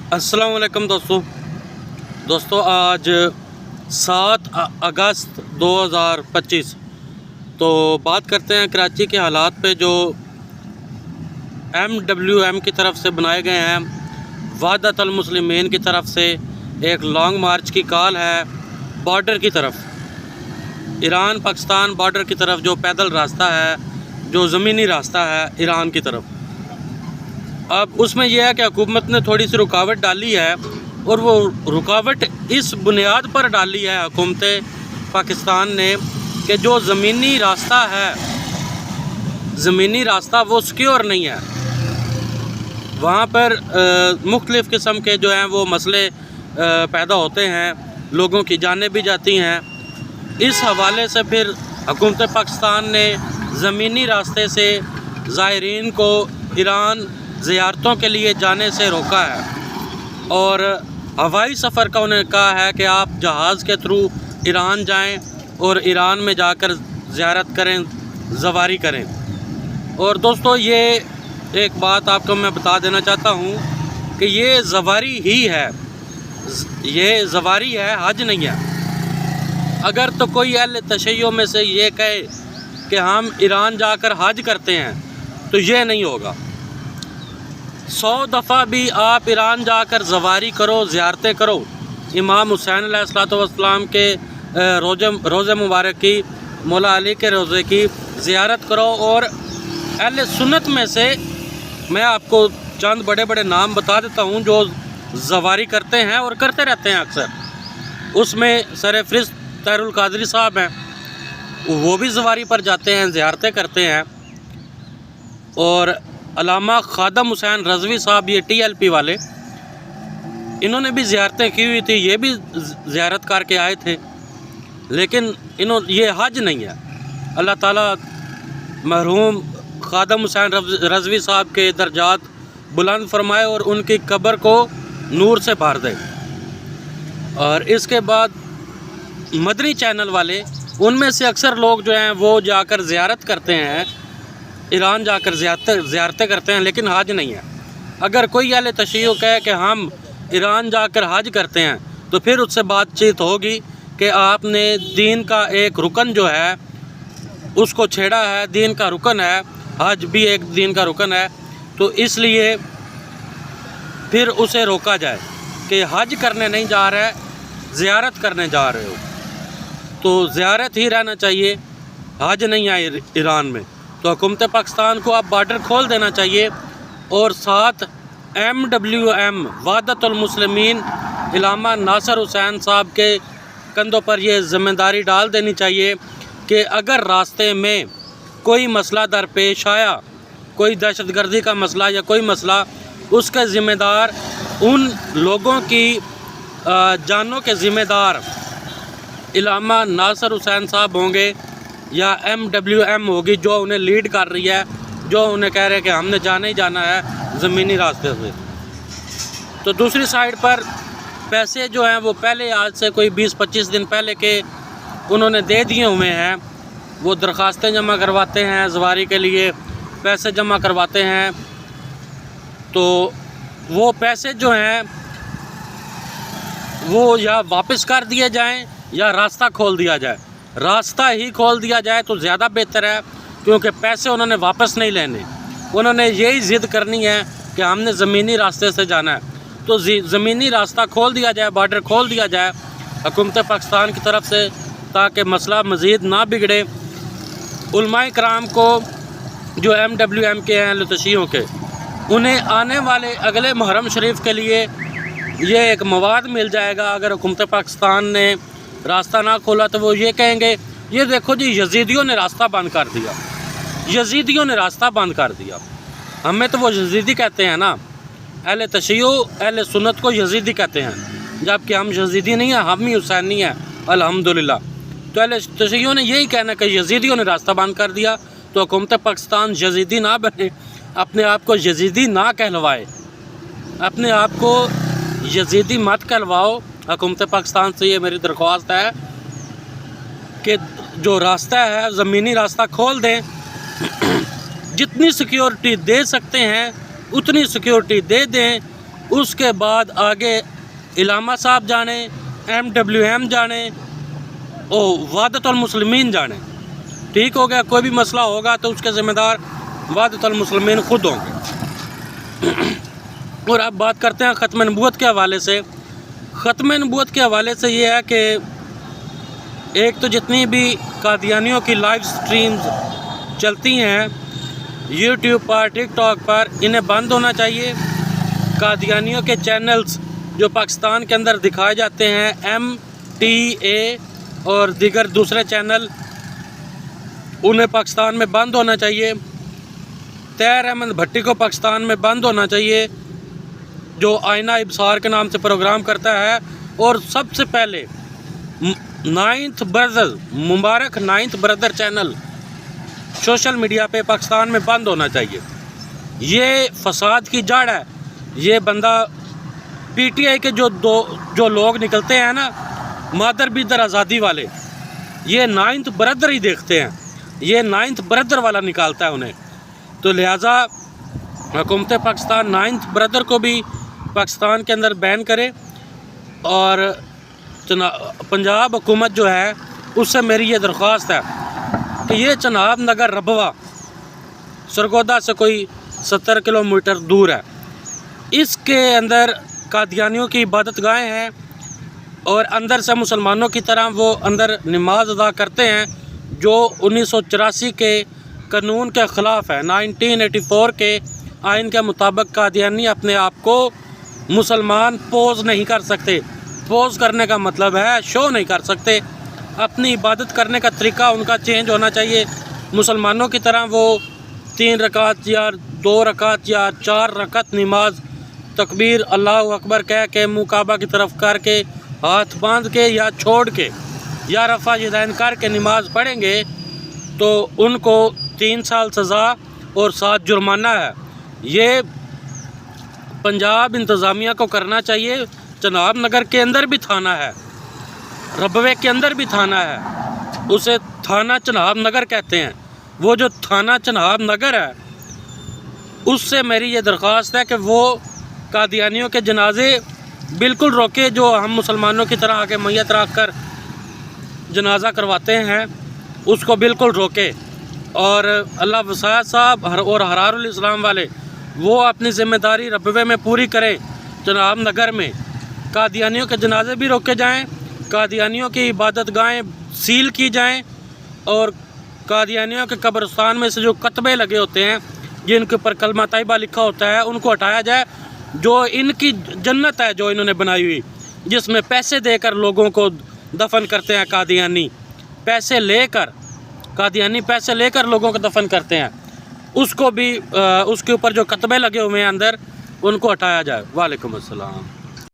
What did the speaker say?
अस्सलाम वालेकुम दोस्तों आज 7 अगस्त 2025 तो बात करते हैं कराची के हालात पे जो MWM की तरफ से बनाए गए हैं। वहदतुल मुस्लिमीन की तरफ से एक लॉन्ग मार्च की कॉल है बॉर्डर की तरफ, ईरान पाकिस्तान बॉर्डर की तरफ, जो पैदल रास्ता है, जो ज़मीनी रास्ता है ईरान की तरफ। अब उसमें यह है कि हुकूमत ने थोड़ी सी रुकावट डाली है, और वो रुकावट इस बुनियाद पर डाली है हुकूमत पाकिस्तान ने कि जो ज़मीनी रास्ता है, ज़मीनी रास्ता वो सिक्योर नहीं है। वहाँ पर मुख्तलिफ़ किस्म के जो हैं वो मसले पैदा होते हैं, लोगों की जानें भी जाती हैं। इस हवाले से फिर हुकूमत पाकिस्तान ने ज़मीनी रास्ते से ज़ायरीन को ईरान ज़ियारतों के लिए जाने से रोका है, और हवाई सफ़र का उन्हें कहा है कि आप जहाज़ के थ्रू ईरान जाएं और ईरान में जाकर ज़ियारत करें, ज़वारी करें। और दोस्तों ये एक बात आपको मैं बता देना चाहता हूँ कि ये ज़वारी ही है, ये ज़वारी है, हज नहीं है। अगर तो कोई अहले तशय्यो में से ये कहे कि हम ईरान जाकर हज करते हैं तो ये नहीं होगा। 100 दफ़ा भी आप ईरान जाकर ज़वारी करो, ज़ियारतें करो, इमाम हुसैन अलैहिस्सलाम के रोज़े मुबारक की, मौला अली के रोज़े की ज़ियारत करो। और अहले सुन्नत में से मैं आपको चंद बड़े बड़े नाम बता देता हूँ जो ज़वारी करते हैं और करते रहते हैं अक्सर। उसमें सरफ़रिस्त तैरुल कादरी साहब हैं, वो भी ज़वारी पर जाते हैं, ज़ियारतें करते हैं। और अल्लामा खादम हुसैन रज़वी साहब, ये TLP वाले, इन्होंने भी ज़ियारतें की हुई थी, ये भी ज़ियारत करके आए थे, लेकिन ये हज नहीं है। अल्लाह ताला मरहूम खादम हुसैन रज़वी साहब के दर्जात बुलंद फरमाए और उनकी कब्र को नूर से भर दे। और इसके बाद मदनी चैनल वाले, उनमें से अक्सर लोग जो हैं वो जाकर ज़ियारत करते हैं, ईरान जाकर ज़ियारतें करते हैं, लेकिन हज नहीं है। अगर कोई अहले तशय्यो कहे कि हम ईरान जाकर हज करते हैं तो फिर उससे बातचीत होगी कि आपने दीन का एक रुकन जो है उसको छेड़ा है। दीन का रुकन है, हज भी एक दीन का रुकन है, तो इसलिए फिर उसे रोका जाए कि हज करने नहीं जा रहे, ज़ियारत करने जा रहे हो, तो ज़ियारत ही रहना चाहिए, हज नहीं है ईरान में। तो हुकूमत पाकिस्तान को अब बॉर्डर खोल देना चाहिए, और साथ MWM वहदतुल मुस्लिमीन अल्लामा नासिर हुसैन साहब के कंधों पर यह ज़िम्मेदारी डाल देनी चाहिए कि अगर रास्ते में कोई मसला दरपेश आया, कोई दहशतगर्दी का मसला या कोई मसला, उसका ज़िम्मेदार उन लोगों की जानों के ज़िम्मेदार अल्लामा नासिर हुसैन साहब होंगे या MWM होगी, जो उन्हें लीड कर रही है, जो उन्हें कह रहे हैं कि हमने जाना ही जाना है ज़मीनी रास्ते से। तो दूसरी साइड पर पैसे जो हैं वो पहले, आज से कोई 20-25 दिन पहले के उन्होंने दे दिए हुए हैं। वो दरख्वास्तें जमा करवाते हैं, ज़वारी के लिए पैसे जमा करवाते हैं, तो वो पैसे जो हैं वो या वापस कर दिए जाएं या रास्ता खोल दिया जाए। रास्ता ही खोल दिया जाए तो ज़्यादा बेहतर है, क्योंकि पैसे उन्होंने वापस नहीं लेने, उन्होंने यही ज़िद करनी है कि हमने ज़मीनी रास्ते से जाना है। तो ज़मीनी रास्ता खोल दिया जाए, बॉर्डर खोल दिया जाए हुकूमत पाकिस्तान की तरफ से, ताकि मसला मज़ीद ना बिगड़े। उलमाए कराम को जो MWM के हैं तशय्यो के, उन्हें आने वाले अगले मुहर्रम शरीफ के लिए ये एक मवाद मिल जाएगा। अगर हुकूमत पाकिस्तान ने रास्ता ना खोला तो वो ये कहेंगे, ये देखो जी यजीदियों ने रास्ता बंद कर दिया, यजीदियों ने रास्ता बंद कर दिया। हमें तो वो यजीदी कहते हैं ना, अहले तशय्यो अहले सुन्नत को यजीदी कहते हैं, जबकि हम यजीदी नहीं हैं, हम ही हुसैनी हैं अल्हम्दुलिल्लाह। तो अहले तशय्यो ने यही कहना कि यजीदियों ने रास्ता बंद कर दिया, तो हुकूमत पाकिस्तान यजीदी ना बने, अपने आप को यजीदी ना कहलवाए, अपने आप को यजीदी मत कहलवाओ। हुकूमत पाकिस्तान से ये मेरी दरख्वास्त है कि जो रास्ता है ज़मीनी रास्ता खोल दें, जितनी सिक्योरिटी दे सकते हैं उतनी सिक्योरिटी दे दें, اس کے بعد آگے علامہ صاحب جانے، MWM جانے اور وحدت المسلمین جانے. ٹھیک ہو گیا. کوئی بھی مسئلہ ہوگا تو اس کے ذمہ دار وحدت المسلمین خود ہوں گے. اور اب بات کرتے ہیں ختم نبوت کے حوالے سے. ختم نبوت کے حوالے سے یہ ہے کہ ایک تو جتنی بھی قادیانیوں کی لائیو سٹریمز چلتی ہیں یوٹیوب پر، ٹک ٹاک پر، انہیں بند ہونا چاہیے. قادیانیوں کے چینلز جو پاکستان کے اندر دکھائے جاتے ہیں، MTA اور دیگر دوسرے چینل، انہیں پاکستان میں بند ہونا چاہیے. طاہر احمد بھٹی کو پاکستان میں بند ہونا چاہیے جو آئینہ ابصار کے نام سے پروگرام کرتا ہے. اور سب سے پہلے 9th برادر، مبارک 9th برادر چینل سوشل میڈیا پہ پاکستان میں بند ہونا چاہیے. یہ فساد کی جڑ ہے. یہ بندہ PTI کے جو لوگ نکلتے ہیں نا، مادر بیدر آزادی والے، یہ 9th برادر ہی دیکھتے ہیں. یہ 9th برادر والا نکالتا ہے انہیں. تو لہٰذا حکومت پاکستان 9th برادر کو بھی پاکستان کے اندر بین کرے. اور پنجاب حکومت جو ہے اس سے میری یہ درخواست ہے کہ یہ چناب نگر ربوہ سرگودا سے کوئی 70 کلومیٹر دور ہے. اس کے اندر قادیانیوں کی عبادت گاہیں ہیں اور اندر سے مسلمانوں کی طرح وہ اندر نماز ادا کرتے ہیں جو 1984 کے قانون کے خلاف ہے. 1984 کے آئین کے مطابق قادیانی اپنے آپ کو مسلمان پوز نہیں کر سکتے. پوز کرنے کا مطلب ہے شو نہیں کر سکتے. اپنی عبادت کرنے کا طریقہ ان کا چینج ہونا چاہیے. مسلمانوں کی طرح وہ 3 رکعت یا 2 رکعت یا 4 رکعت نماز تکبیر اللہ اکبر کہہ کے منہ کعبہ کی طرف کر کے ہاتھ باندھ کے یا چھوڑ کے یا رفع یدین کر کے نماز پڑھیں گے تو ان کو 3 سال سزا اور 7 جرمانہ ہے. یہ پنجاب انتظامیہ کو کرنا چاہیے. چناب نگر کے اندر بھی تھانہ ہے، ربوے کے اندر بھی تھانہ ہے، اسے تھانہ چناب نگر کہتے ہیں. وہ جو تھانہ چناب نگر ہے اس سے میری یہ درخواست ہے کہ وہ قادیانیوں کے جنازے بالکل روکے جو ہم مسلمانوں کی طرح آگے میت رکھ کر جنازہ کرواتے ہیں، اس کو بالکل روکے. اور اللہ وسعت صاحب اور حرار الاسلام والے وہ اپنی ذمہ داری ربوے میں پوری کریں. چناب نگر میں قادیانیوں کے جنازے بھی روکے جائیں، قادیانیوں کی عبادت گاہیں سیل کی جائیں اور قادیانیوں کے قبرستان میں سے جو کتبے لگے ہوتے ہیں جن کے اوپر کلمہ طیبہ لکھا ہوتا ہے ان کو ہٹایا جائے. جو ان کی جنت ہے جو انہوں نے بنائی ہوئی، جس میں پیسے دے کر لوگوں کو دفن کرتے ہیں قادیانی، پیسے لے کر لوگوں کو دفن کرتے ہیں، اس کو بھی اس کے اوپر جو کتبے لگے ہوئے ہیں اندر ان کو ہٹایا جائے. وعلیکم السلام.